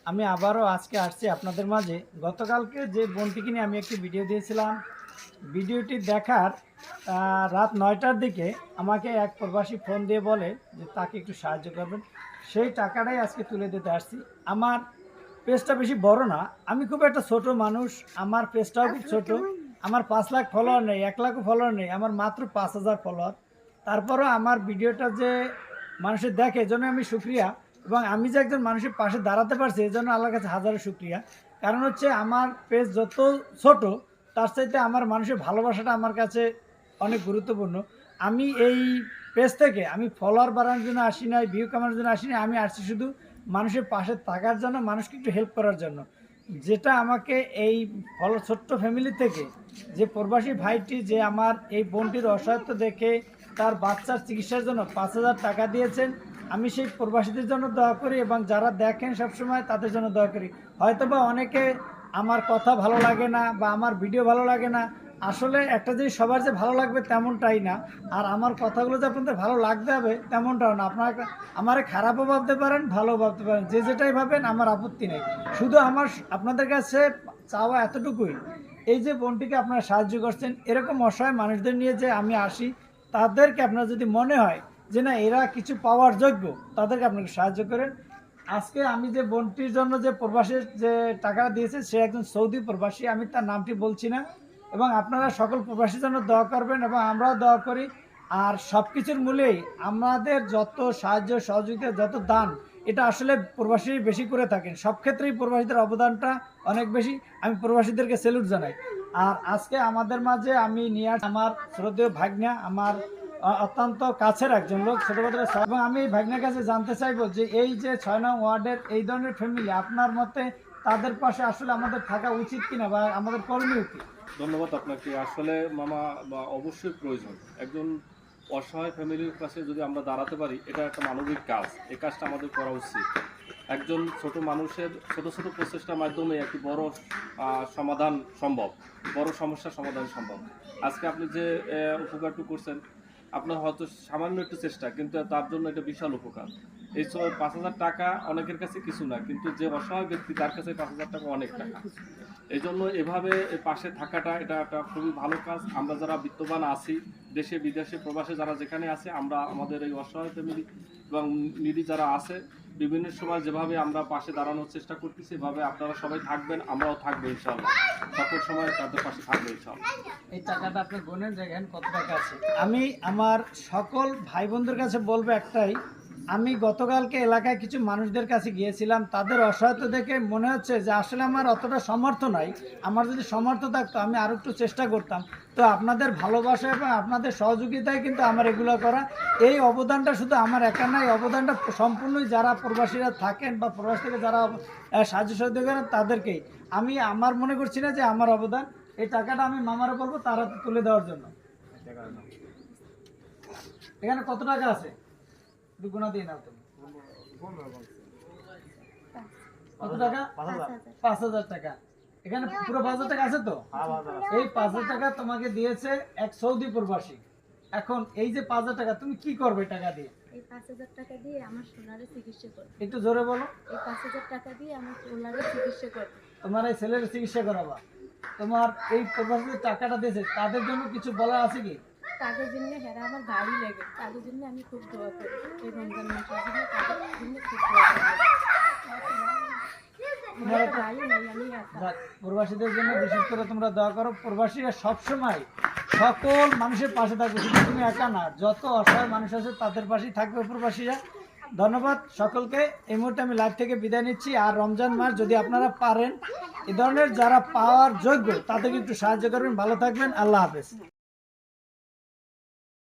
আমি আবারও আজকে আসছি আপনাদের মাঝে। গতকালকে যে বোনটিকে নিয়ে আমি একটি ভিডিও দিয়েছিলাম, ভিডিওটি দেখার রাত 9টার দিকে আমাকে এক প্রবাসী ফোন দিয়ে বলে যে তাকে একটু সাহায্য করবেন। সেই টাকাটাই আজকে তুলে দিতে আসছি। আমার পেজটা বেশি বড় না, আমি খুব একটা ছোট মানুষ, আমার পেজটাও খুব ছোট। আমার 5 লাখ ফলোয়ার নেই, 1 লাখও ফলোয়ার নেই, আমার মাত্র 5,000 ফলোয়ার। তারপরও আমার ভিডিওটা যে মানুষের দেখে, এজন্য আমি শুক্রিয়া। এবং আমি যে একজন মানুষের পাশে দাঁড়াতে পারছি, এই জন্য আল্লাহর কাছে হাজারো শুক্রিয়া। কারণ হচ্ছে আমার পেজ যত ছোট, তার চাইতে আমার মানুষের ভালোবাসাটা আমার কাছে অনেক গুরুত্বপূর্ণ। আমি এই পেজ থেকে আমি ফলোয়ার বাড়ানোর জন্য আসি নাই, ভিউ কামানোর জন্য আসি নাই, আমি আসছি শুধু মানুষের পাশে থাকার জন্য, মানুষকে একটু হেল্প করার জন্য। যেটা আমাকে এই ছোট্ট ফ্যামিলি থেকে যে প্রবাসী ভাইটি যে আমার এই বোনটির অসহায়ত্ব দেখে তার বাচ্চার চিকিৎসার জন্য 5,000 টাকা দিয়েছেন, আমি সেই প্রবাসীদের জন্য দোয়া করি এবং যারা দেখেন সবসময় তাদের জন্য দোয়া করি। হয়তোবা অনেকে আমার কথা ভালো লাগে না বা আমার ভিডিও ভালো লাগে না, আসলে একটা জিনিস সবার যে ভালো লাগবে তেমনটাই না, আর আমার কথাগুলো যে আপনাদের ভালো লাগতে হবে তেমনটাও না। আপনারা আমারে খারাপও ভাবতে পারেন, ভালো ভাবতে পারেন, যে যেটাই ভাবেন আমার আপত্তি নেই। শুধু আমার আপনাদের কাছে চাওয়া এতটুকুই, এই যে বোনটিকে আপনারা সাহায্য করছেন, এরকম অসহায় মানুষদের নিয়ে যে আমি আসি, তাদেরকে আপনার যদি মনে হয় যে না এরা কিছু পাওয়ার যোগ্য, তাদেরকে আপনাকে সাহায্য করেন। আজকে আমি যে বোনটির জন্য যে প্রবাসীর যে টাকা দিয়েছে, সে একজন সৌদি প্রবাসী, আমি তার নামটি বলছি না। এবং আপনারা সকল প্রবাসীর জন্য দোয়া করবেন এবং আমরাও দোয়া করি। আর সব কিছুর মূলেই আমাদের যত সাহায্য সহযোগিতা, যত দান, এটা আসলে প্রবাসী বেশি করে থাকেন। সব ক্ষেত্রেই প্রবাসীদের অবদানটা অনেক বেশি, আমি প্রবাসীদেরকে স্যালুট জানাই। আর আজকে আমাদের মাঝে আমি নিয়ে আমার শ্রদ্ধেয় ভাগ্না, আমার অত্যন্ত কাছের একজন লোক, ছোটবেলার। এবং আমি এই ভাগ্নের কাছে জানতে চাইবো যে এই যে 6 নং ওয়ার্ডের এই ধরনের ফ্যামিলি, আপনার মতে তাদের পাশে আসলে আমাদের থাকা উচিত কিনা বা আমাদের করণীয় কি? ধন্যবাদ আপনাকে। আসলে মামা বা অবশ্যই প্রয়োজন। একজন অসহায় ফ্যামিলির কাছে যদি আমরা দাঁড়াতে পারি, এটা একটা মানবিক কাজ। এই কাজটা আমাদের করা উচিত। একজন ছোট মানুষের ছোট ছোট প্রচেষ্টার মাধ্যমে একটি বড় সমাধান সম্ভব, বড় সমস্যার সমাধান সম্ভব। আজকে আপনি যে উপকারটুকু করছেন, আপনার হয়তো সামান্য একটু চেষ্টা, কিন্তু তার জন্য এটা বিশাল উপকার। এই 5,000 টাকা অনেকের কাছে কিছু না, কিন্তু যে অসহায় ব্যক্তি তার কাছে 5,000 টাকা অনেক টাকা। এই জন্য এভাবে পাশে থাকাটা এটা একটা খুবই ভালো কাজ। আমরা যারা বিত্তবান আছি, দেশে বিদেশে প্রবাসে যারা যেখানে আছে, আমরা আমাদের এই অসহায় ফ্যামিলি এবং নিডি যারা আছে, বিভিন্ন সময় যেভাবে আমরা পাশে দাঁড়ানোর চেষ্টা করতেছি, এভাবে আপনারা সবাই থাকবেন, আমরাও থাকবো ইনশাআল্লাহ। সকল সময় তাদের পাশে থাকবো ইনশাআল্লাহ। এই টাকাটা আপনি গুনেন, দেখেন কত টাকা আছে। আমি আমার সকল ভাই বোনদের কাছে বলবো একটাই, আমি গতকালকে এলাকায় কিছু মানুষদের কাছে গিয়েছিলাম, তাদের অসহায়তা দেখে মনে হচ্ছে যে আসলে আমার অতটা সামর্থ্য নাই। আমার যদি সামর্থ্য থাকতো আমি আরও একটু চেষ্টা করতাম। তো আপনাদের ভালোবাসা এবং আপনাদের সহযোগিতায় কিন্তু আমার এগুলো করা। এই অবদানটা শুধু আমার একা নয়, অবদানটা সম্পূর্ণই যারা প্রবাসীরা থাকেন বা প্রবাস থেকে যারা সাহায্য সহযোগিতা করেন তাদেরকেই। আমি আমার মনে করছি না যে আমার অবদান। এই টাকাটা আমি মামারা বলবো তারা তুলে দেওয়ার জন্য। এখানে কত টাকা আছে? দুগুণা দিয়ে নাও তুমি। কত টাকা? 5,000 টাকা। এখানে পুরো 5,000 টাকা আছে তো? এই 5,000 টাকা তোমাকে দিয়েছে এক সৌদি প্রবাসী। এখন এই যে 5,000 টাকা তুমি কি করবে টাকা দিয়ে? এই 5,000 টাকা দিয়ে আমার সোনারে চিকিৎসা করব। একটু জোরে বলো। এই 5,000 টাকা দিয়ে আমার সোনারে চিকিৎসা করব। তোমার এই ছেলের চিকিৎসা করাবা। তোমার এই প্রবাসী টাকাটা দিয়েছে, তাদের জন্য কিছু বলার আছে কি? তাদের জন্য হেরা আমার ভারী লাগে, তাদের জন্য আমি খুব দোয়া করি। এই রমজান মাসের জন্য তাদের জন্য খুব দোয়া করি। আমার একটা ভাই নাই, আমি একা। প্রবাসীদের জন্য বিশেষ করে তোমরা দোয়া করো। প্রবাসীরা সবসময় সকল মানুষের পাশে থাকবে, শুধু তুমি একা না, যত অসহায় মানুষ আছে তাদের পাশেই থাকবে প্রবাসীরা। ধন্যবাদ সকলকে। এই মুহূর্তে আমি লাইভ থেকে বিদায় নিচ্ছি। আর রমজান মাস যদি আপনারা পারেন, এ ধরনের যারা পাওয়ার যোগ্য তাদেরকে একটু সাহায্য করবেন। ভালো থাকবেন, আল্লাহ হাফেজ।